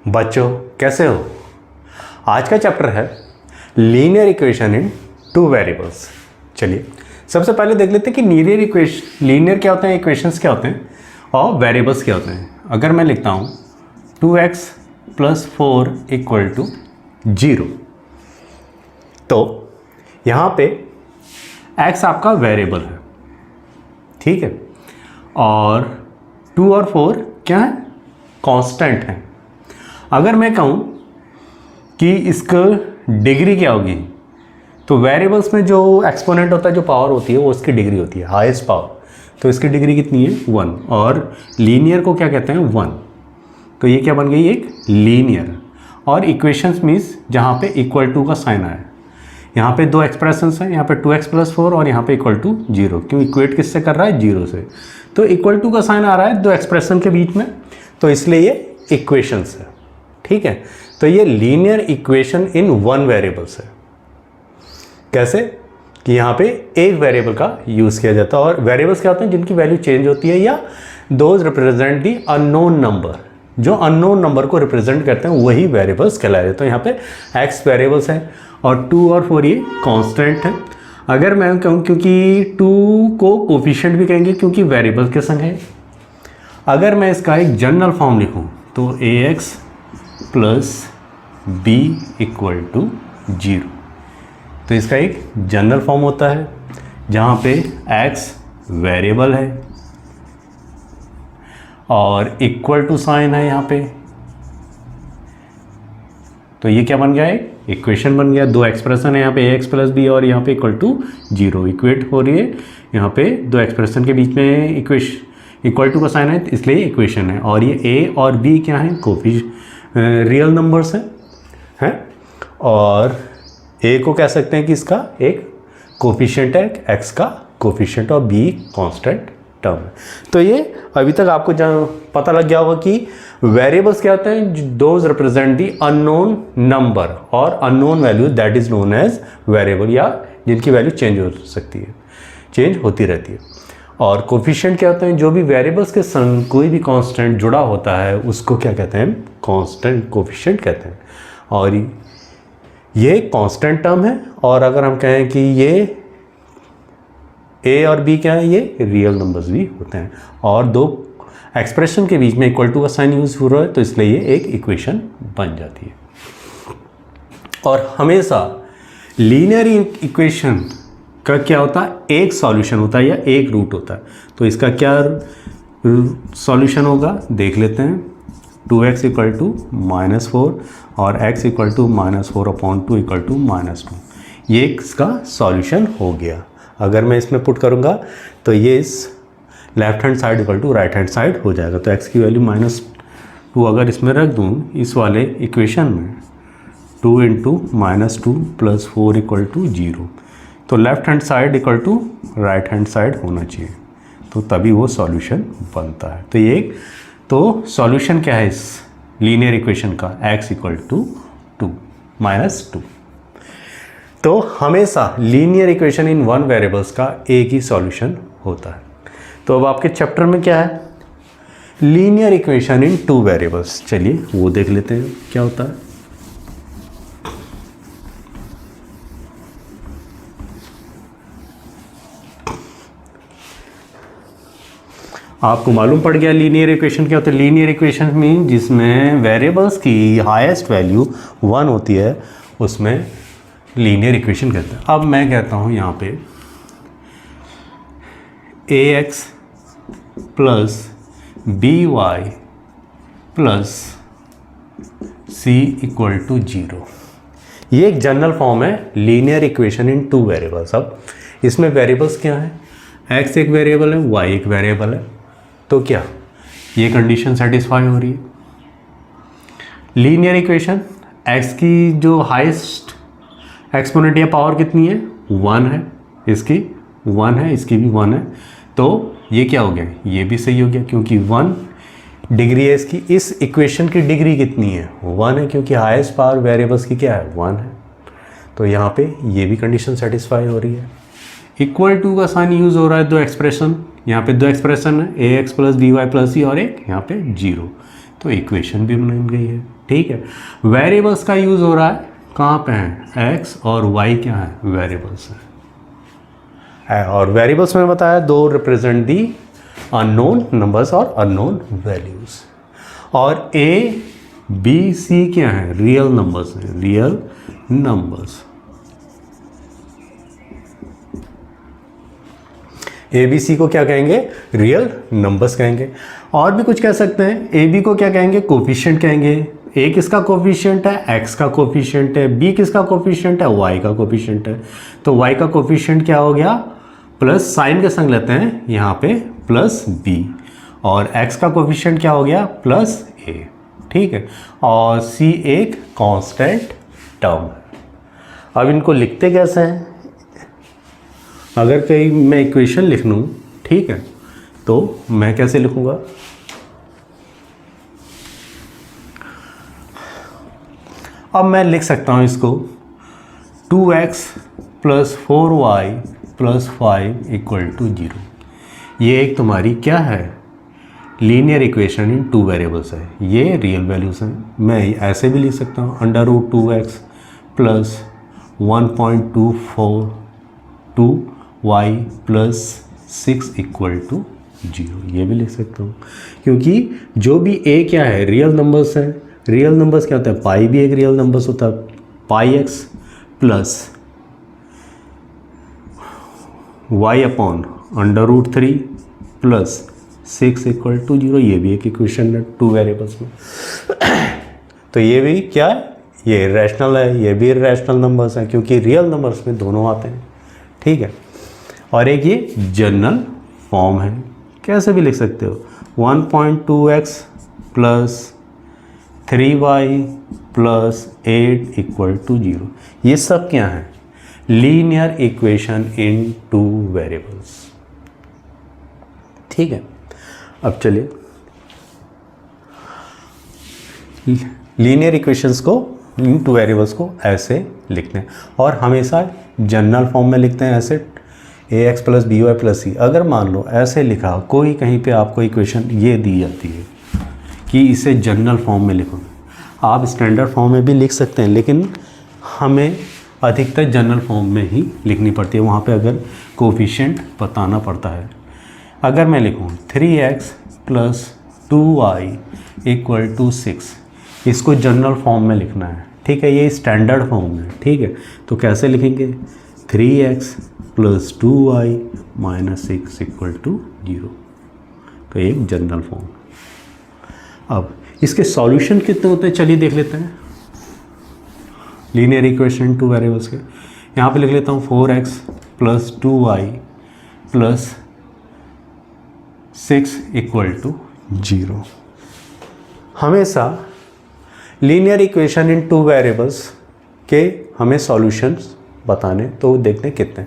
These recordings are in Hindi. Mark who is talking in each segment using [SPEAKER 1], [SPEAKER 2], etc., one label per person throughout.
[SPEAKER 1] बच्चों कैसे हो। आज का चैप्टर है linear equation in two variables. चलिए सबसे पहले देख लेते हैं कि लीनियर क्या होते हैं, इक्वेशंस क्या होते हैं और वेरिएबल्स क्या होते हैं। अगर मैं लिखता हूँ 2x + 4 = 0, तो यहाँ पे x आपका वेरिएबल है, ठीक है, और 2 और 4 क्या है, कांस्टेंट है। अगर मैं कहूँ कि इसका डिग्री क्या होगी, तो वेरिएबल्स में जो एक्सपोनेंट होता है, जो पावर होती है, वो उसकी डिग्री होती है, हाईएस्ट पावर। तो इसकी डिग्री कितनी है, 1। और लीनियर को क्या कहते हैं, 1। तो ये क्या बन गई, एक लीनियर। और इक्वेशंस मीन्स जहाँ पे =टू का साइन आया। यहाँ पे दो एक्सप्रेशंस हैं, यहाँ पे 2x + 4 और यहाँ पे =0। क्यों, इक्वेट किससे कर रहा है, 0 से। तो =टू का साइन आ रहा है दो एक्सप्रेशन के बीच में, तो इसलिए ये इक्वेशंस है, ठीक है। तो ये linear equation in one variables है। कैसे कि यहाँ पे एक वेरिएबल का यूज़ किया जाता है। और वेरिएबल्स क्या होते हैं, जिनकी वैल्यू चेंज होती है, या those represent the unknown number. जो अननोन नंबर को रिप्रेजेंट करते हैं वही वेरिएबल्स कहलाए जाते हैं। यहाँ पे x वेरिएबल्स हैं और 2 और 4 ये कांस्टेंट है। अगर मैं कहूँ, क्योंकि 2 को कोफिशिएंट भी कहेंगे क्योंकि वेरिएबल के संग है। अगर मैं इसका एक जनरल फॉर्म लिखूँ तो ax + b = 0। तो इसका एक जनरल फॉर्म होता है जहाँ पे x वेरिएबल है और =टू साइन है यहाँ पे। तो ये क्या बन गया है, इक्वेशन बन गया। दो एक्सप्रेशन है यहाँ पे ax + b और यहाँ पे =0 इक्वेट हो रही है। यहाँ पे दो एक्सप्रेशन के बीच में =टू का साइन है, इसलिए इक्वेशन है। और ये a और b क्या है, रियल नंबर्स हैं। और a को कह सकते हैं कि इसका एक कोफिशिएंट है, x का कोफिशिएंट, और b कांस्टेंट टर्म है। तो ये अभी तक आपको पता लग गया होगा कि वेरिएबल्स क्या होते हैं, those represent the unknown number और unknown value, that is known as variable, या जिनकी वैल्यू चेंज हो सकती है, चेंज होती रहती है। और कोफिशिएंट क्या होते हैं, जो भी वेरिएबल्स के संग कोई भी कांस्टेंट जुड़ा होता है उसको क्या कहते हैं, कांस्टेंट कोफिशिएंट कहते हैं। और ये कांस्टेंट टर्म है। और अगर हम कहें कि ये a और b क्या है, ये रियल नंबर्स भी होते हैं। और दो एक्सप्रेशन के बीच में =टू का साइन यूज हो रहा है, तो इसलिए ये एक इक्वेशन बन जाती है। और हमेशा लीनियर इक्वेशन का क्या होता है, एक सॉल्यूशन होता है या एक रूट होता है। तो इसका क्या सॉल्यूशन होगा, देख लेते हैं। 2x = -4 और x = -4/2 = -2। ये इसका सॉल्यूशन हो गया। अगर मैं इसमें पुट करूँगा तो ये इस left hand side = right hand side हो जाएगा। तो x की वैल्यू -2 अगर इसमें रख दूँ इस वाले इक्वेशन में, 2 × -2 + 4 = 0, तो left hand side = right hand side होना चाहिए, तो तभी वो सॉल्यूशन बनता है। तो ये तो सॉल्यूशन क्या है इस लीनियर इक्वेशन का, x = 2 -2। तो हमेशा linear equation in one variables का एक ही सॉल्यूशन होता है। तो अब आपके चैप्टर में क्या है, linear equation in two variables. चलिए वो देख लेते हैं क्या होता है। आपको मालूम पड़ गया लीनियर इक्वेशन क्या होता है। लीनियर इक्वेशन मीन जिसमें वेरिएबल्स की हाईएस्ट वैल्यू 1 होती है, उसमें लीनियर इक्वेशन कहते हैं। अब मैं कहता हूँ यहाँ पे ax + by + c = 0। ये एक जनरल फॉर्म है linear equation in two variables. अब इसमें वेरिएबल्स क्या हैं, x एक वेरिएबल है, y एक वेरिएबल है। तो क्या ये कंडीशन सेटिस्फाई हो रही है। लीनियर इक्वेशन, x की जो हाईएस्ट एक्सपोनेंट या पावर कितनी है, 1 है, इसकी 1 है, इसकी भी 1 है। तो ये क्या हो गया, ये भी सही हो गया क्योंकि 1 डिग्री है इसकी। इस इक्वेशन की डिग्री कितनी है, 1 है, क्योंकि हाईएस्ट पावर वेरिएबल्स की क्या है, 1 है। तो यहाँ पे ये भी कंडीशन सेटिस्फाई हो रही है। =टू का साइन यूज़ हो रहा है, दो एक्सप्रेशन, यहाँ पे दो एक्सप्रेशन है, ax + by + c और एक यहाँ पे 0। तो इक्वेशन भी बन गई है। ठीक है, वेरिएबल्स का यूज़ हो रहा है कहाँ पे है, एक्स और वाई क्या है, वेरिएबल्स है। और वेरिएबल्स में बताया दो रिप्रेजेंट दी अननोन नंबर्स और अननोन वैल्यूज, और ए बी सी क्या है, रियल नंबर्स हैं, real numbers. A B C को क्या कहेंगे, रियल नंबर्स कहेंगे। और भी कुछ कह सकते हैं, ए बी को क्या कहेंगे, कोफिशिएंट कहेंगे। ए किसका कोफिशिएंट है, एक्स का कोफिशिएंट है। बी किसका कोफिशिएंट है, वाई का कोफिशिएंट है। तो वाई का कोफिशिएंट क्या हो गया, प्लस साइन के संग लेते हैं यहाँ पे प्लस बी, और एक्स का कोफिशिएंट क्या हो गया, प्लस ए। ठीक है, और सी एक कांस्टेंट टर्म। अब इनको लिखते कैसे हैं, अगर कहीं मैं इक्वेशन लिख लूँ, ठीक है, तो मैं कैसे लिखूँगा, अब मैं लिख सकता हूँ इसको 2x + 4y + 5 = 0। ये एक तुम्हारी क्या है, linear equation in two variables है। ये रियल वैल्यूज़ हैं। मैं ऐसे भी लिख सकता हूँ √2x + 1.242y + 6 = 0। ये भी लिख सकता हूँ, क्योंकि जो भी a क्या है, रियल नंबर्स है। रियल नंबर्स क्या होता है, पाई भी एक रियल नंबर्स होता है, πx + y/√3 + 6 = 0। ये भी एक इक्वेशन है टू वेरिएबल्स में। तो ये भी क्या है, ये रैशनल है, ये भी रैशनल नंबर्स हैं, क्योंकि रियल नंबर्स में दोनों आते हैं। ठीक है, और एक ये जनरल फॉर्म है, कैसे भी लिख सकते हो, 1.2x + 3y + 8 = 0। ये सब क्या है, linear equation in two variables. ठीक है, अब चलिए लीनियर इक्वेशंस को इन टू वेरिएबल्स को ऐसे लिखते हैं, और हमेशा जनरल फॉर्म में लिखते हैं ऐसे, ax + by + c। अगर मान लो ऐसे लिखा, कोई कहीं पे आपको इक्वेशन ये दी जाती है कि इसे जनरल फॉर्म में लिखो, आप स्टैंडर्ड फॉर्म में भी लिख सकते हैं, लेकिन हमें अधिकतर जनरल फॉर्म में ही लिखनी पड़ती है। वहाँ पे अगर कोफिशिएंट बताना पड़ता है। अगर मैं लिखूँ 3x + 2y = 6, इसको जनरल फॉर्म में लिखना है। ठीक है, ये स्टैंडर्ड फॉर्म है। ठीक है, तो कैसे लिखेंगे, 3x + 2y - 6 = 0। तो एक जनरल फॉर्म। अब इसके सॉल्यूशन कितने होते हैं, चलिए देख लेते हैं। लीनियर इक्वेशन टू वेरिएबल्स के यहाँ पे लिख लेता हूँ 4x + 2y + 6 = 0। हमेशा linear equation in two variables के हमें सॉल्यूशंस बताने, तो देखते हैं कितने।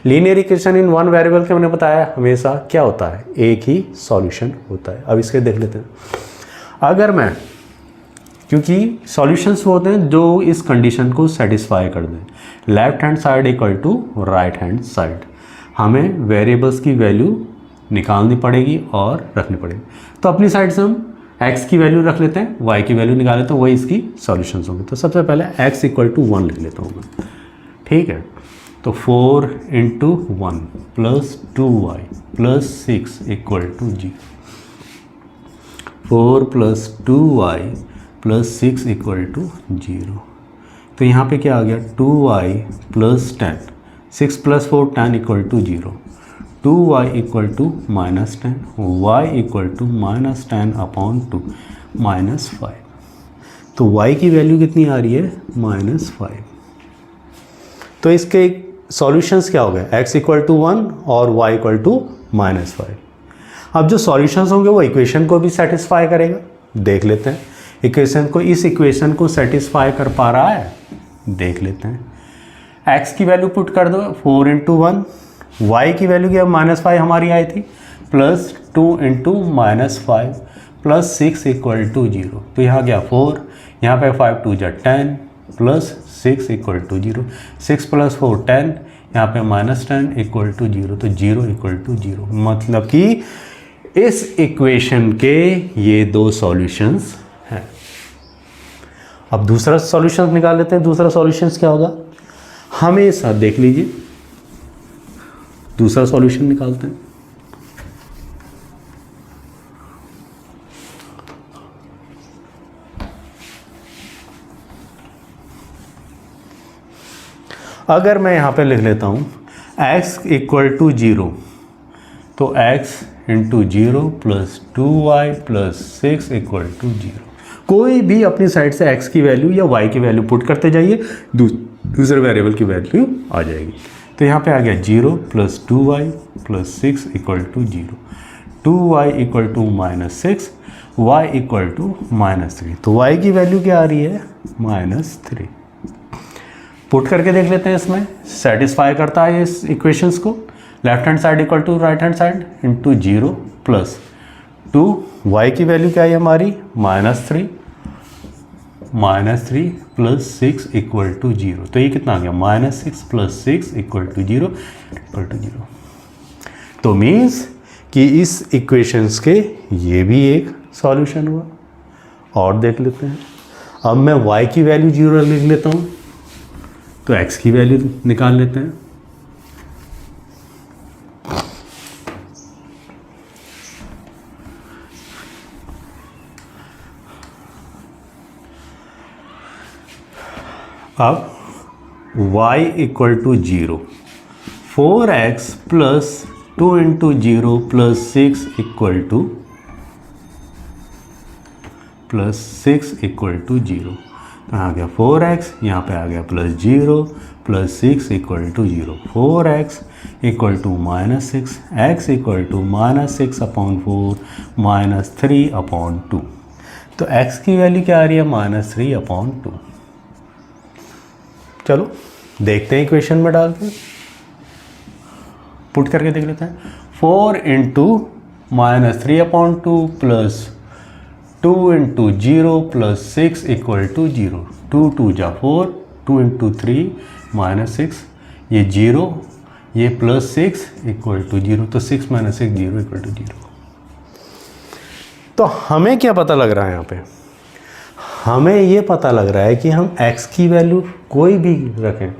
[SPEAKER 1] Linear equation in one variable के मैंने बताया हमेशा क्या होता है, एक ही सॉल्यूशन होता है। अब इसके देख लेते हैं। अगर मैं, क्योंकि सॉल्यूशंस वो होते हैं जो इस कंडीशन को सेटिस्फाई कर दें, left hand side = right hand side, हमें वेरिएबल्स की वैल्यू निकालनी पड़ेगी और रखनी पड़ेगी। तो अपनी साइड से हम x की वैल्यू रख लेते हैं, y की वैल्यू निकाल लेते हैं, वही इसकी सॉल्यूशंस होंगे। तो सबसे पहले x = 1 लिख लेता हूँ मैं। ठीक है, तो 4 × 1 + 2y + 6 = 0। 4 + 2y + 6 = 0। तो यहाँ पे क्या आ गया, 2y + 10, 6 + 4 10 = 0। 2y = -10, y = -10/2 -5। तो y की वैल्यू कितनी आ रही है, -5। तो इसके सॉल्यूशंस क्या हो गए, x = 1 और y = -5। अब जो सॉल्यूशंस होंगे वो इक्वेशन को भी सेटिस्फाई करेगा। देख लेते हैं इक्वेशन को, इस इक्वेशन को सेटिस्फाई कर पा रहा है, देख लेते हैं। x की वैल्यू पुट कर दो 4 × 1, y की वैल्यू क्या, -5 हमारी आई थी, +2 × -5 + 6 = 0। तो यहाँ गया 4, यहाँ पे 5 2 = 10 + 6 = 0। 6 + 4 10, यहाँ पे -10 = 0। तो 0 = 0, मतलब कि इस इक्वेशन के ये दो सॉल्यूशंस हैं। अब दूसरा सॉल्यूशन निकाल लेते हैं। दूसरा सॉल्यूशन क्या होगा, हमेशा देख लीजिए, दूसरा सॉल्यूशन निकालते हैं। अगर मैं यहाँ पे लिख लेता हूँ x इक्वल टू 0, तो x into 0 plus 2y plus 6 equal to 0। कोई भी अपनी साइड से x की वैल्यू या y की वैल्यू पुट करते जाइए, दूसरे वेरिएबल की वैल्यू आ जाएगी। तो यहाँ पे आ गया 0 plus 2y plus 6 equal to 0, 2y equal to -6, y equal to -3। तो y की वैल्यू क्या आ रही है, -3। पुट करके देख लेते हैं, इसमें सेटिस्फाई करता है इस इक्वेशंस को। Left hand side equal to right hand side into 0 plus 2, y की वैल्यू क्या है हमारी, -3 प्लस 6 इक्वल टू 0। तो ये कितना आ गया, -6 plus 6 equal to 0 equal to 0। तो मीन्स कि इस इक्वेशंस के ये भी एक सॉल्यूशन हुआ। और देख लेते हैं, अब मैं y की वैल्यू 0 लिख लेता हूँ, तो x की वैल्यू निकाल लेते हैं। अब y equal to 0, 4x plus 2 into 0 plus 6 equal to +6 equal to 0। आ गया 4x, यहाँ पे आ गया plus 0 plus 6 equal to 0, 4x equal to -6, x equal to -6 upon 4 -3 upon 2। तो x की वैल्यू क्या आ रही है, -3 अपॉन 2। चलो देखते हैं इक्वेशन में डाल के, पुट करके देख लेते हैं। 4 into -3 upon 2 plus 2 into 0 plus 6 equal to 0, 2 2 जा 4, 2 इंटू 3 -6, ये 0, ये प्लस 6 इक्वल टू 0, तो 6 - 6 0 इक्वल टू 0। तो हमें क्या पता लग रहा है यहाँ पे, हमें ये पता लग रहा है कि हम x की वैल्यू कोई भी रखें,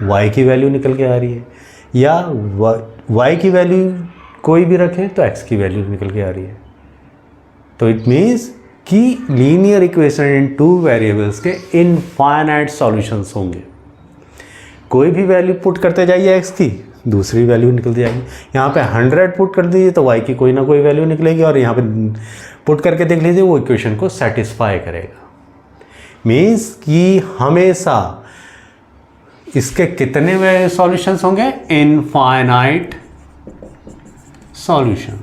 [SPEAKER 1] y की वैल्यू निकल के आ रही है, या y की वैल्यू कोई भी रखें तो x की वैल्यू निकल के आ रही है। तो इट मीन्स कि linear equation in two variables के इनफाइनाइट सॉल्यूशंस होंगे। कोई भी वैल्यू पुट करते जाइए x की, दूसरी वैल्यू निकल जाएगी। यहाँ पे 100 पुट कर दीजिए तो y की कोई ना कोई वैल्यू निकलेगी, और यहाँ पे पुट करके देख लीजिए, वो इक्वेशन को सेटिस्फाई करेगा। मीन्स कि हमेशा इसके कितने सॉल्यूशंस होंगे, infinite solution.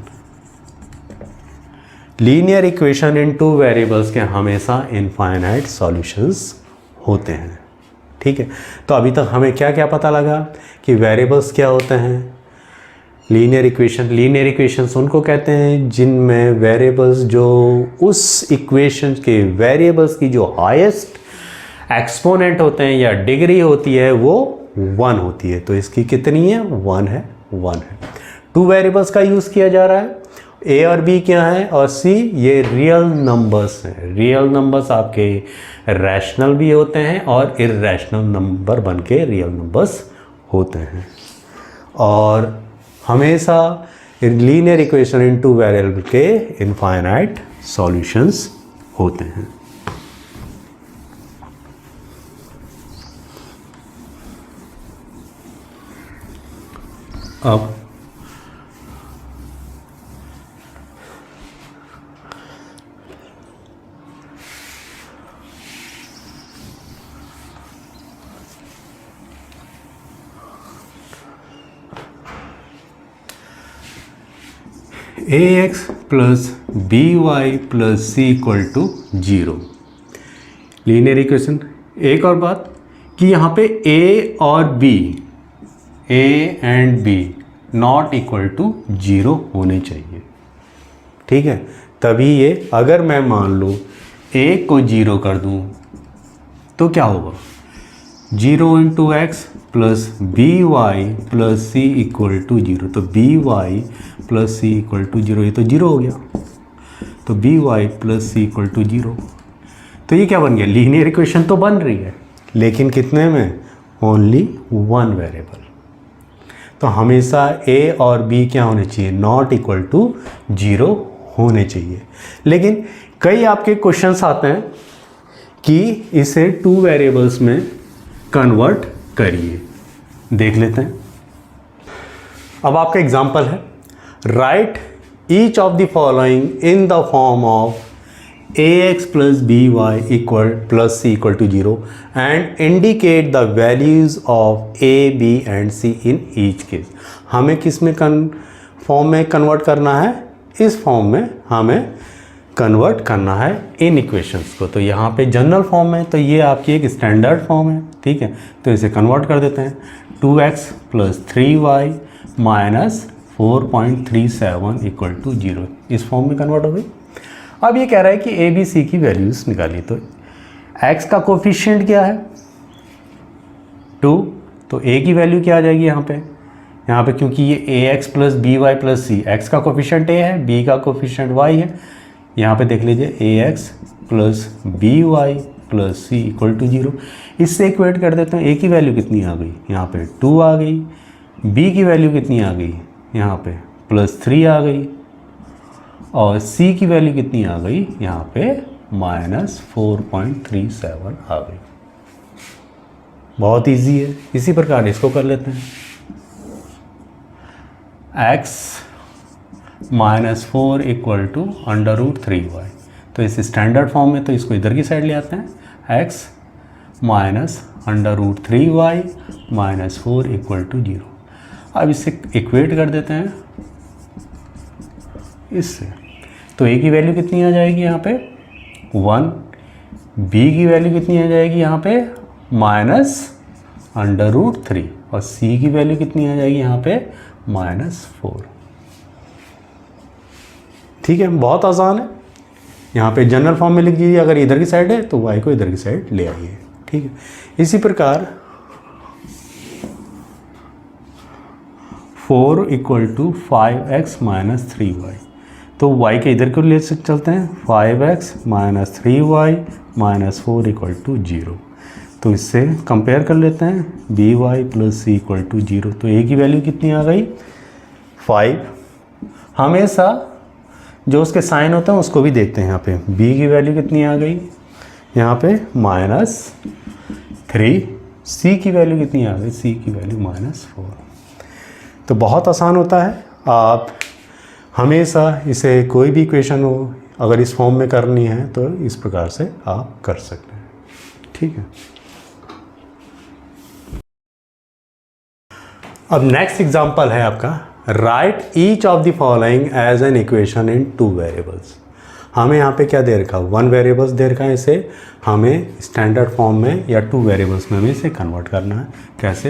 [SPEAKER 1] Linear equation in two variables के हमेशा इनफाइनाइट सॉल्यूशंस होते हैं। ठीक है, तो अभी तक हमें क्या क्या पता लगा कि वेरिएबल्स क्या होते हैं। लीनियर इक्वेशंस उनको कहते हैं जिनमें वेरिएबल्स जो उस इक्वेशन के वेरिएबल्स की जो हाईएस्ट एक्सपोनेंट होते हैं या डिग्री होती है वो 1 होती है। तो इसकी कितनी है, 1 है, 1 है। 2 वेरिएबल्स का यूज़ किया जा रहा है, ए और बी क्या है, और सी ये रियल नंबर्स हैं। रियल नंबर्स आपके रैशनल भी होते हैं और इररेशनल नंबर बन के रियल नंबर्स होते हैं। और हमेशा linear equation in two variable के इनफाइनाइट सॉल्यूशंस होते हैं। अब ax plus by plus c equal to 0 linear equation. एक और बात कि यहाँ पे a और b, a and b not equal to 0 होने चाहिए। ठीक है, तभी ये, अगर मैं मान लो a को 0 कर दूँ तो क्या होगा, 0 into x plus B Y plus C equal to zero. तो b Y plus C equal to zero, ये तो जीरो हो गया। तो b Y plus C equal to zero, तो ये क्या बन गया, लीनियर इक्वेशन तो बन रही है लेकिन कितने में, ओनली वन वेरिएबल। तो हमेशा ए और बी क्या होने चाहिए, नॉट इक्वल टू जीरो होने चाहिए। लेकिन कई आपके क्वेश्चंस आते हैं कि इसे टू वेरिएबल्स में कन्वर्ट करिए, देख लेते हैं। अब आपका एग्जांपल है, write each of the following in the form of ax plus B Y equal plus C equal to zero and indicate the values of A B and C in each case. हमें किस में फॉर्म में कन्वर्ट करना है, इस फॉर्म में हमें कन्वर्ट करना है इन इक्वेशंस को। तो यहाँ पे जनरल फॉर्म है, तो ये आपकी एक स्टैंडर्ड फॉर्म है, ठीक है। तो इसे कन्वर्ट कर देते हैं, 2x plus 3y minus 4.37 equal to zero, इस फॉर्म में कन्वर्ट हो गई। अब ये कह रहा है कि ए बी सी की वैल्यूज़ निकाली। तो x का कोफिशिएंट क्या है, 2, तो a की वैल्यू क्या आ जाएगी यहाँ पे क्योंकि ये a x plus B Y plus c, x का कोफिशिएंट a है, b का कोफिशिएंट y है। यहाँ पे देख लीजिए a x plus B Y plus C equal to zero, इससे इक्वेट कर देते हैं। a की वैल्यू कितनी आ गई, यहाँ पे 2 आ गई, b की वैल्यू कितनी आ गई, यहाँ पे प्लस 3 आ गई, और c की वैल्यू कितनी आ गई, यहाँ पे माइनस 4.37 आ गई। बहुत इजी है। इसी प्रकार इसको कर लेते हैं, x minus 4 equal to under root 3y। तो इस स्टैंडर्ड फॉर्म में तो इसको इधर की साइड ले आते हैं, x minus under root 3y minus 4 equal to zero. अब इसे इक्वेट कर देते हैं इससे। तो a की वैल्यू कितनी आ जाएगी यहाँ पे 1, b की वैल्यू कितनी आ जाएगी यहाँ पे माइनस अंडर रूट 3, और c की वैल्यू कितनी आ जाएगी यहाँ पे माइनस 4। ठीक है, बहुत आसान है। यहाँ पे जनरल फॉर्म में लिख दीजिए, अगर इधर की साइड है तो y को इधर की साइड ले आइए, ठीक है। इसी प्रकार 4 equal to 5x minus 3y, तो y के इधर को ले चलते हैं, 5x minus 3y minus 4 equal to 0। तो इससे कंपेयर कर लेते हैं, B Y plus C equal to 0। तो a की वैल्यू कितनी आ गई 5। हमेशा जो उसके साइन होते हैं उसको भी देखते हैं। यहाँ पे b की वैल्यू कितनी आ गई, यहाँ पे माइनस 3, c की वैल्यू कितनी आ गई, c की वैल्यू माइनस 4। तो बहुत आसान होता है। आप हमेशा इसे कोई भी इक्वेशन हो, अगर इस फॉर्म में करनी है तो इस प्रकार से आप कर सकते हैं, ठीक है। अब नेक्स्ट एग्जांपल है आपका, write each of the following as an equation in two variables. हमें यहाँ पे क्या दे रखा, वन वेरिएबल्स दे रखा है, इसे हमें स्टैंडर्ड फॉर्म में या टू वेरिएबल्स में हमें इसे कन्वर्ट करना है। कैसे,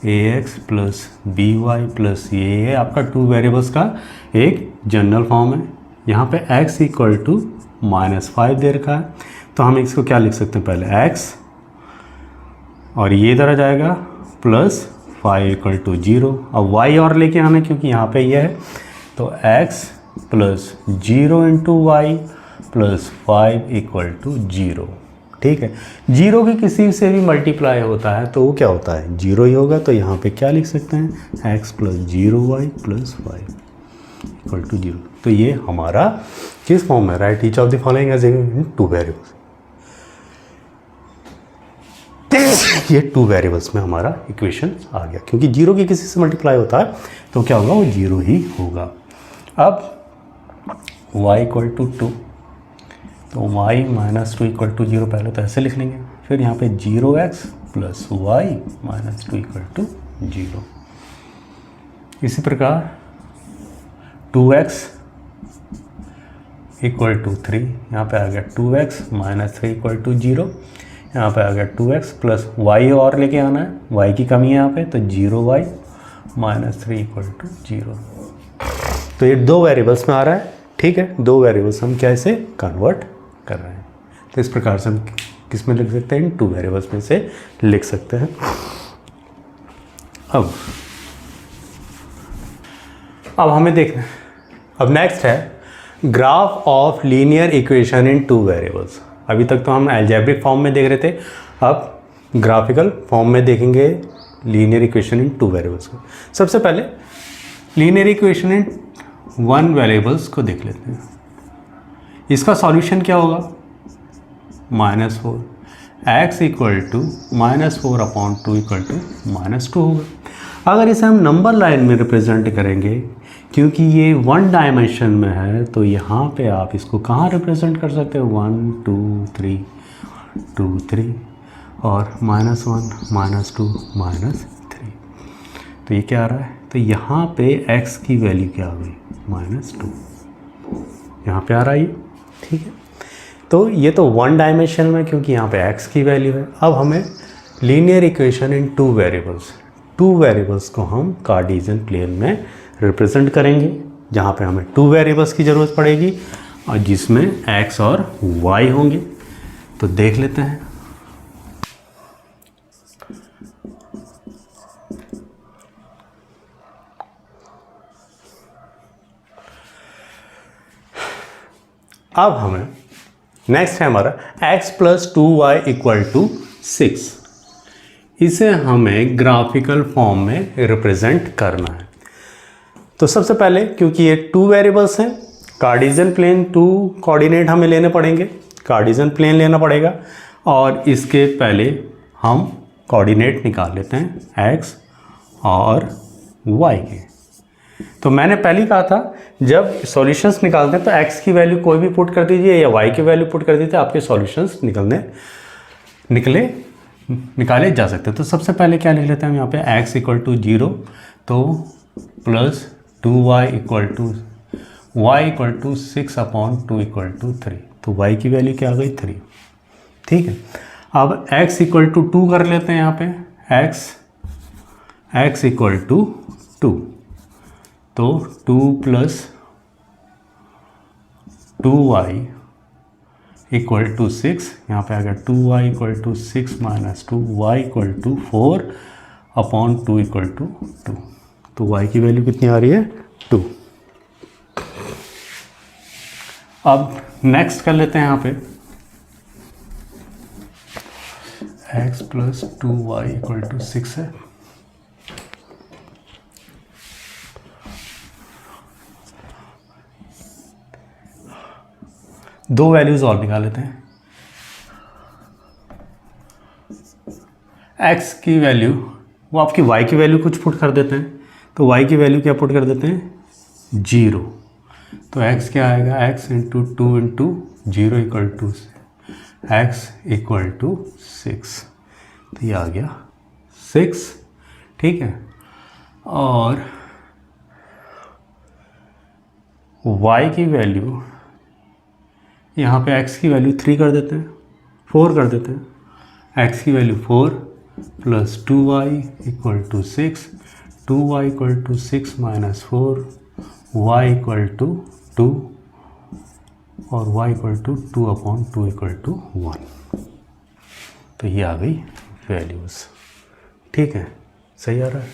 [SPEAKER 1] a x plus B Y plus ये आपका टू वेरिएबल्स का एक जनरल फॉर्म है। यहाँ पे x इक्वल टू माइनस 5 दे रखा है, तो हम इसको क्या लिख सकते हैं, पहले x और ये इधर आ जाएगा प्लस 5 इक्वल टू 0। अब y और लेके आना क्योंकि यहाँ पे ये है, तो x plus 0 into Y plus 5 equal to 0, ठीक है। 0 की किसी से भी मल्टीप्लाई होता है तो वो क्या होता है, 0 ही होगा। तो यहाँ पे क्या लिख सकते हैं, x plus 0y plus 5 equal to 0। तो ये हमारा किस फॉर्म में, write each of the following as in two variables. ये टू वेरिएबल्स में हमारा इक्वेशन आ गया, क्योंकि 0 की किसी से मल्टीप्लाई होता है तो क्या होगा, वो 0 ही होगा। अब y इक्वल टू 2, तो y माइनस 2 इक्वल टू 0 पहले तो ऐसे लिख लेंगे, फिर यहाँ पे 0x plus Y minus 2 equal to 0। इसी प्रकार 2x इक्वल टू 3, यहाँ पे आ गया 2x माइनस 3 इक्वल टू 0। यहाँ पे आ गया 2x प्लस y और लेके आना है, y की कमी है यहाँ पे, तो 0y माइनस 3 इक्वल टू 0। तो ये दो वेरिएबल्स में आ रहा है, ठीक है। दो वेरिएबल्स हम कैसे कन्वर्ट कर रहे हैं, तो इस प्रकार से हम किस में लिख सकते हैं, इन टू वेरिएबल्स में से लिख सकते हैं। अब हमें देखना है, अब नेक्स्ट है graph of linear equation in two variables. अभी तक तो हम अलजेब्रिक फॉर्म में देख रहे थे, अब ग्राफिकल फॉर्म में देखेंगे linear equation in two variables को। सबसे पहले linear equation in one variables को देख लेते हैं। इसका सॉल्यूशन क्या होगा? -4 x equal to -4/2 equal to -2 होगा। अगर इसे हम नंबर लाइन में रिप्रेजेंट करेंगे, क्योंकि ये वन डायमेंशन में है, तो यहाँ पे आप इसको कहाँ रिप्रेजेंट कर सकते हो? 1 2 3 2 3 और -1 -2 -3। तो ये क्या आ रहा है? तो यहाँ पे x की वैल्यू क्या आ गई? -2 यहाँ पे आ रहा है ये, ठीक है। तो ये तो वन डायमेंशन में, क्योंकि यहाँ पे x की वैल्यू है। अब हमें linear equation in two variables को हम कार्टेशियन प्लेन में रिप्रेजेंट करेंगे, जहाँ पे हमें टू वेरिएबल्स की ज़रूरत पड़ेगी और जिसमें x और y होंगे। तो देख लेते हैं। अब हमें नेक्स्ट है हमारा x + 2y = 6। इसे हमें ग्राफिकल फॉर्म में रिप्रेजेंट करना है। तो सबसे पहले, क्योंकि ये टू वेरिएबल्स हैं, कार्टेशियन प्लेन टू कोऑर्डिनेट हमें लेने पड़ेंगे, कार्टेशियन प्लेन लेना पड़ेगा। और इसके पहले हम कोऑर्डिनेट निकाल लेते हैं x और y के। तो मैंने पहले ही कहा था, जब सॉल्यूशंस निकालते हैं तो x की वैल्यू कोई भी पुट कर दीजिए या y की वैल्यू पुट कर दीजिए, आपके सॉल्यूशंस निकाले जा सकते हैं। तो सबसे पहले क्या लिख लेते हैं हम यहाँ पे? x = 0, तो +2y = 6/2 = 3। तो y की वैल्यू क्या आ गई? 3, ठीक है। अब x = 2 कर लेते हैं यहाँ पे, x = 2, तो 2 + 2y = 6, यहाँ पे आ गया 2y = 6 - 2y = 4/2 = 2। तो y की वैल्यू कितनी आ रही है? 2। अब नेक्स्ट कर लेते हैं यहाँ पे, x + 2y = 6 है। दो वैल्यूज और निकाल लेते हैं। x की वैल्यू, वो आपकी y की वैल्यू कुछ पुट कर देते हैं। तो y की वैल्यू क्या पुट कर देते हैं? 0। तो x क्या आएगा? x × 2 × 0 = x = 6। तो ये आ गया 6, ठीक है। और y की वैल्यू, यहाँ पे x की वैल्यू 3 कर देते हैं, 4 कर देते हैं। x की वैल्यू 4 + 2y = 6, 2y = 6 - 4, y = 2 और y = 2/2 = 1। तो ये आ गई वैल्यूज़, ठीक है। सही आ रहा है,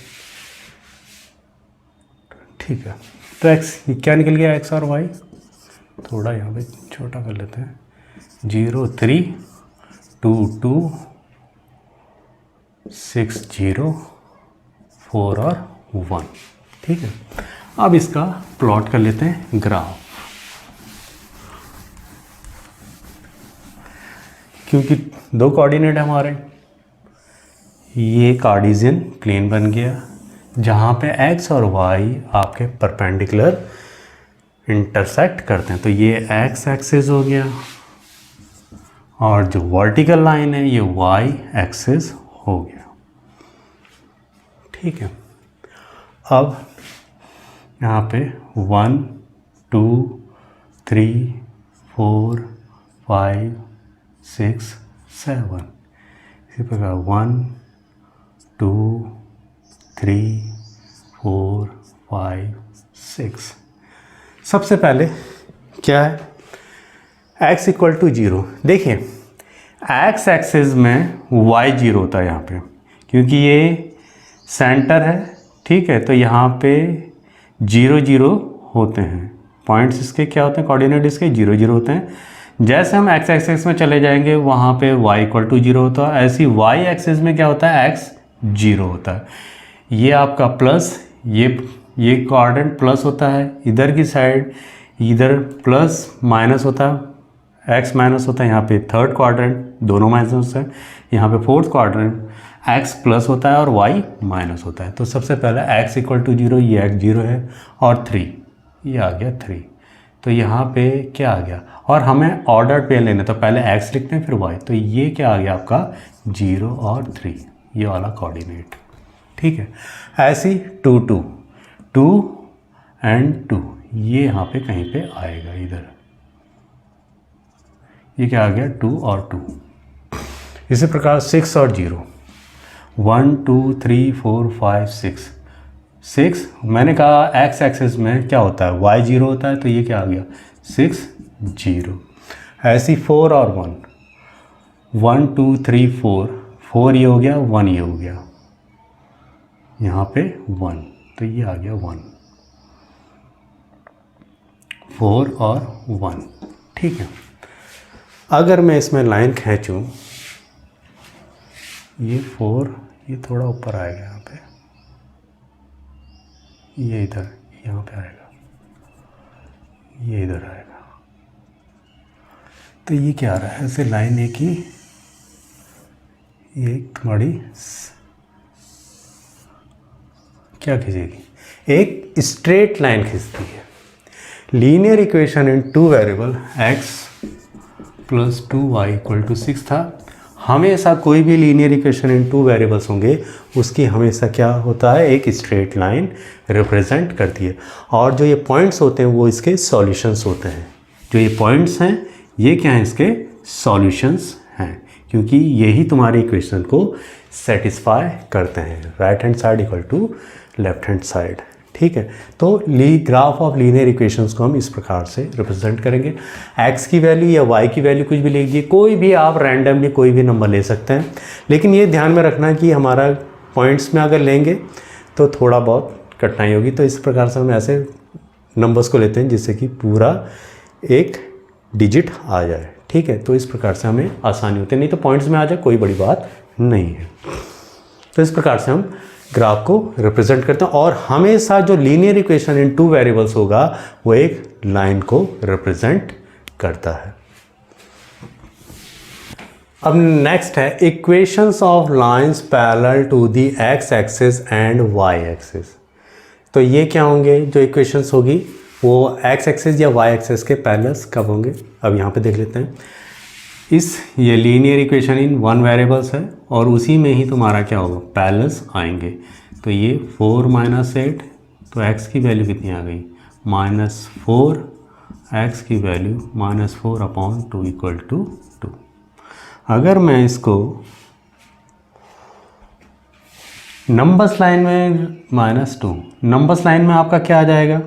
[SPEAKER 1] ठीक है। तो x क्या निकल गया? x और y थोड़ा यहाँ पे छोटा कर लेते हैं। 0 3 2 2 6 0 4 और 1, ठीक है। अब इसका प्लॉट कर लेते हैं ग्राफ। क्योंकि दो कोऑर्डिनेट है हमारे, ये कार्टेशियन प्लेन बन गया, जहाँ पे x और y आपके परपेंडिकुलर इंटरसेक्ट करते हैं। तो ये x एक्सिस हो गया और जो वर्टिकल लाइन है ये y एक्सिस हो गया, ठीक है। अब यहाँ पे 1 2 3 4 5 6 7, इसी प्रकार 1 2 3 4 5 6। सबसे पहले क्या है? x = 0। देखिए x एक्सिस में y 0 होता है यहाँ पे, क्योंकि ये सेंटर है, ठीक है, तो यहाँ पे 0 0 होते हैं, पॉइंट्स इसके क्या होते हैं, कोऑर्डिनेट इसके 0 0 होते हैं। जैसे हम एक्स एक्सिस में चले जाएंगे वहाँ पे y इक्वल टू 0 होता है, ऐसी y एक्सिस में क्या होता है, x 0 होता है। ये आपका प्लस, ये कोऑर्डिनेट प्लस होता है, इधर की साइड इधर प्लस माइनस होता है, x माइनस होता है, यहाँ पे थर्ड क्वाड्रेंट दोनों माइनस है, यहाँ पे फोर्थ क्वाड्रेंट x प्लस होता है और y माइनस होता है। तो सबसे पहले x इक्वल टू 0, ये x 0 है, और 3 ये आ गया 3, तो यहाँ पे क्या आ गया, और हमें ऑर्डर पे लेना, तो पहले x लिखते हैं फिर y, तो ये क्या आ गया आपका 0 और 3, ये वाला कोऑर्डिनेट, ठीक है। ऐसी 2 2 2 एंड 2 ये यहाँ पे कहीं पे आएगा, इधर ये क्या आ गया 2 और 2। इसी प्रकार 6 और 0, 1 2 3 4 5 6 6, मैंने कहा एक्स एक्सिस में क्या होता है, y 0 होता है, तो ये क्या आ गया 6 0। ऐसी 4 और 1, 1 2 3 4, 4 ये हो गया, 1 ये हो गया, यहाँ पे 1, तो ये आ गया 1, 4 और 1, ठीक है। अगर मैं इसमें लाइन खींचूँ, ये 4 ये थोड़ा ऊपर आएगा, यहाँ पे ये इधर यहाँ पे आएगा, ये इधर आएगा, तो ये क्या आ रहा है, ऐसे लाइन एक ही, ये तुम्हारी क्या खींचेगी, एक स्ट्रेट लाइन खींचती है। Linear equation in 2 variable x plus 2y equal to 6 था। हमेशा कोई भी लीनियर इक्वेशन इन 2 वेरिएबल्स होंगे उसकी हमेशा क्या होता है, एक स्ट्रेट लाइन रिप्रेजेंट करती है, और जो ये पॉइंट्स होते हैं वो इसके सॉल्यूशंस होते हैं। जो ये पॉइंट्स हैं ये क्या हैं, इसके सॉल्यूशंस हैं, क्योंकि यही तुम्हारे इक्वेशन को सेटिस्फाई करते हैं, right hand side equal to left hand side, ठीक है। तो ग्राफ ऑफ लीनियर इक्वेशंस को हम इस प्रकार से रिप्रेजेंट करेंगे। x की वैल्यू या y की वैल्यू कुछ भी लिख दीजिए, कोई भी आप रैंडमली कोई भी नंबर ले सकते हैं, लेकिन ये ध्यान में रखना कि हमारा पॉइंट्स में अगर लेंगे तो थोड़ा बहुत कठिनाई होगी, तो इस प्रकार से हम ऐसे नंबर्स को लेते हैं जिससे कि पूरा एक डिजिट आ जाए, ठीक है। तो इस प्रकार से हमें आसानी होती है, नहीं तो पॉइंट्स में आ जाए कोई बड़ी बात नहीं है। तो इस प्रकार से हम ग्राफ को रिप्रेजेंट करते हैं, और हमेशा जो लीनियर इक्वेशन इन 2 वेरिएबल्स होगा वो एक लाइन को रिप्रेजेंट करता है। अब नेक्स्ट है equations of lines parallel to the X axis and Y axis. तो ये क्या होंगे, जो इक्वेशंस होगी वो एक्स एक्सिस या वाई एक्सिस के पैरेलल्स कब होंगे, अब यहाँ पे देख लेते हैं। ये लीनियर इक्वेशन इन 1 वेरिएबल्स है, और उसी में ही तुम्हारा क्या होगा, पैरेलल्स आएंगे। तो ये 4 - 8, तो x की वैल्यू कितनी आ गई, -4, x की वैल्यू -4/2 इक्वल टू 2। अगर मैं इसको नंबर्स लाइन में -2, नंबर्स लाइन में आपका क्या आ जाएगा,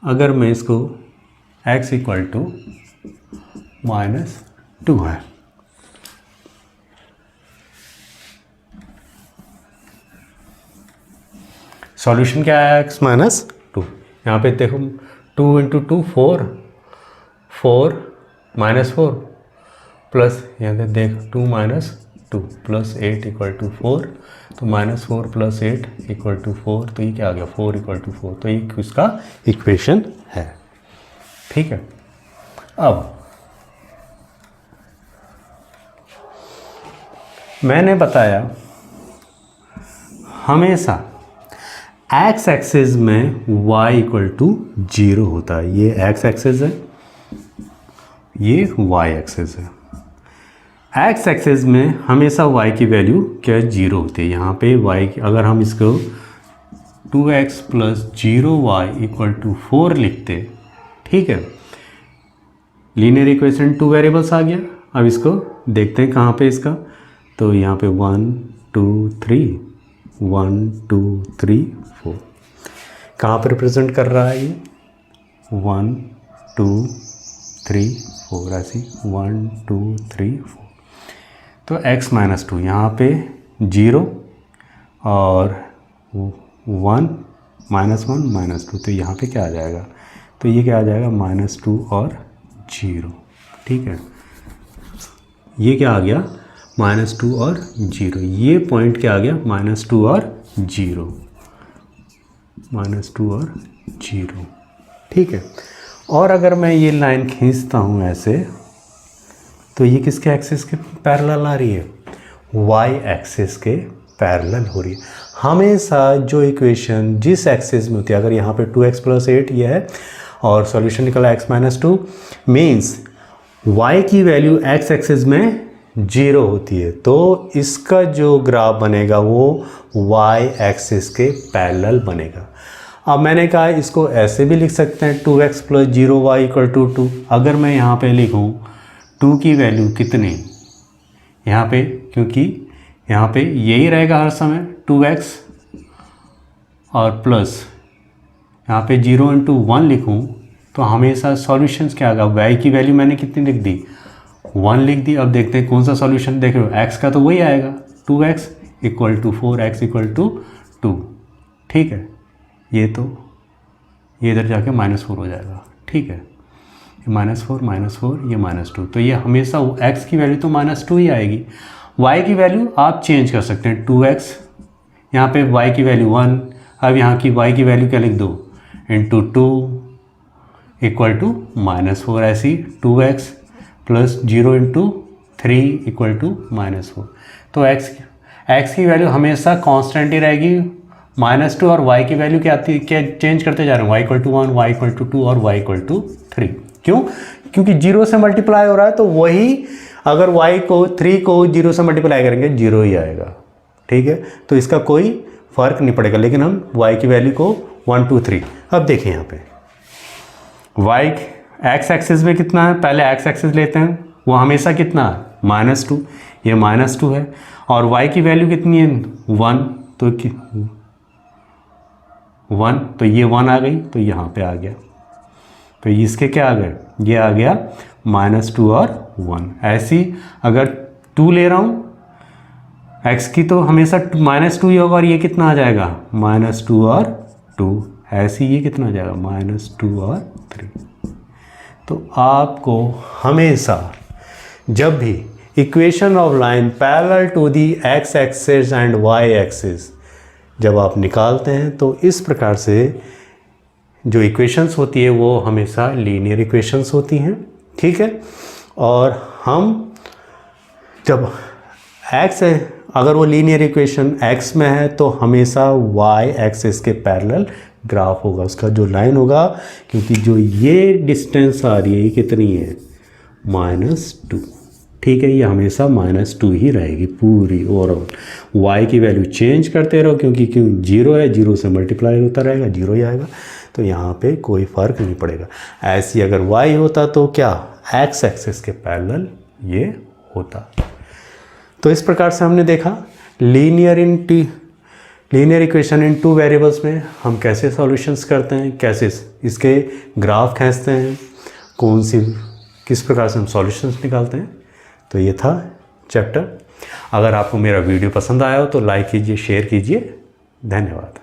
[SPEAKER 1] अगर मैं इसको x इक्वल टू -2 है, सॉल्यूशन क्या है, x -2। यहाँ पे देखो 2 × 2 4, 4 -4 प्लस यहाँ पे देख 2 - 2 प्लस 8 इक्वल टू 4, तो -4 + 8 इक्वल टू 4, तो ये क्या आ गया 4 इक्वल टू 4, तो ये इसका इक्वेशन है, ठीक है। अब मैंने बताया हमेशा x एक्सिस में y इक्वल टू 0 होता है, ये x एक्सिस है, ये y एक्सिस है। x एक्सिस में हमेशा y की वैल्यू क्या 0 होती है, यहाँ पे y अगर हम इसको 2x + 0y इक्वल टू 4 लिखते, ठीक है, लीनियर इक्वेशन 2 वेरिएबल्स आ गया। अब इसको देखते हैं कहाँ पे इसका, तो यहाँ पे 1 2 3 1 2 3 4 कहाँ पर रिप्रेजेंट कर रहा है, ये 1 2 3 4 ऐसी 1 2 3 4, तो x - 2 यहाँ पे 0 और 1 -1 -2, तो यहाँ पे क्या आ जाएगा, तो ये क्या आ जाएगा -2 और 0, ठीक है। ये क्या आ गया -2 और 0, ये पॉइंट क्या आ गया -2 और 0, -2 और 0, ठीक है। और अगर मैं ये लाइन खींचता हूँ ऐसे, तो ये किसके एक्सिस के पैरेलल आ रही है, y एक्सिस के पैरेलल हो रही है। हमेशा जो इक्वेशन जिस एक्सिस में होती है, अगर यहाँ पे 2x + 8 ये है और सॉल्यूशन निकला x - 2, मीन्स y की वैल्यू x एक्सिस में 0 होती है, तो इसका जो ग्राफ बनेगा वो y एक्सिस के पैरेलल बनेगा। अब मैंने कहा इसको ऐसे भी लिख सकते हैं 2x + 0y = 2। अगर मैं यहाँ पे लिखूँ 2 की वैल्यू कितनी, यहाँ पे, क्योंकि यहाँ पे यही रहेगा हर समय 2x और प्लस यहाँ पे 0 × 1 लिखूँ तो हमेशा सॉल्यूशंस क्या आएगा, y की वैल्यू मैंने कितनी लिख दी, 1 लिख दी। अब देखते हैं कौन सा सॉल्यूशन, देख रहे हो x का तो वही आएगा 2x = 4, x = 2, ठीक है। ये तो ये इधर जाके -4 हो जाएगा, ठीक है। -4 -4 ये -2, तो ये हमेशा x की वैल्यू तो -2 ही आएगी। y की वैल्यू आप चेंज कर सकते हैं, 2x, यहाँ पे y की वैल्यू 1, अब यहाँ की y की वैल्यू क्या लिख दो, × 2 = -4, ऐसी 2x + 0 × 3 = -4। तो x की वैल्यू हमेशा कांस्टेंट ही रहेगी, -2, और y की वैल्यू क्या आती है, क्या चेंज करते जा रहे हैं, y = 1, y = 2 और y = 3। क्यों, क्योंकि 0 से मल्टीप्लाई हो रहा है, तो वही अगर y को 3 को 0 से मल्टीप्लाई करेंगे 0 ही आएगा, ठीक है। तो इसका कोई फ़र्क नहीं पड़ेगा, लेकिन हम y की वैल्यू को 1 2 3। अब देखिए यहाँ पे y x एक्सिस में कितना है, पहले x एक्सिस लेते हैं, वो हमेशा कितना है -2, ये -2 है, और y की वैल्यू कितनी है 1, तो 1, तो ये 1 आ गई, तो यहाँ पे आ गया, तो इसके क्या आ गए, ये आ गया -2 और 1। ऐसी अगर 2 ले रहा हूँ x की, तो हमेशा -2 ही होगा, और ये कितना आ जाएगा -2 और 2, ऐसी ये कितना आ जाएगा -2 और 3। तो आपको हमेशा जब भी equation of line parallel to the x axis and y axis जब आप निकालते हैं, तो इस प्रकार से जो इक्वेशंस होती है वो हमेशा लीनियर इक्वेशंस होती हैं, ठीक है। और हम जब x है, अगर वो लीनियर इक्वेशन x में है, तो हमेशा y एक्सिस के पैरेलल ग्राफ होगा, उसका जो लाइन होगा, क्योंकि जो ये डिस्टेंस आ रही है ये कितनी है -2, ठीक है। ये हमेशा -2 ही रहेगी पूरी ओवरऑल। y की वैल्यू चेंज करते रहो, क्योंकि 0 है, 0 से मल्टीप्लाई होता रहेगा, 0 ही आएगा, तो यहाँ पे कोई फ़र्क नहीं पड़ेगा। ऐसी अगर y होता तो क्या x एक्सिस के पैरेलल ये होता। तो इस प्रकार से हमने देखा लीनियर इक्वेशन इन 2 वेरिएबल्स में हम कैसे सॉल्यूशंस करते हैं, कैसे इसके ग्राफ खींचते हैं, किस प्रकार से हम सॉल्यूशंस निकालते हैं। तो ये था चैप्टर। अगर आपको मेरा वीडियो पसंद आया हो तो लाइक कीजिए, शेयर कीजिए। धन्यवाद।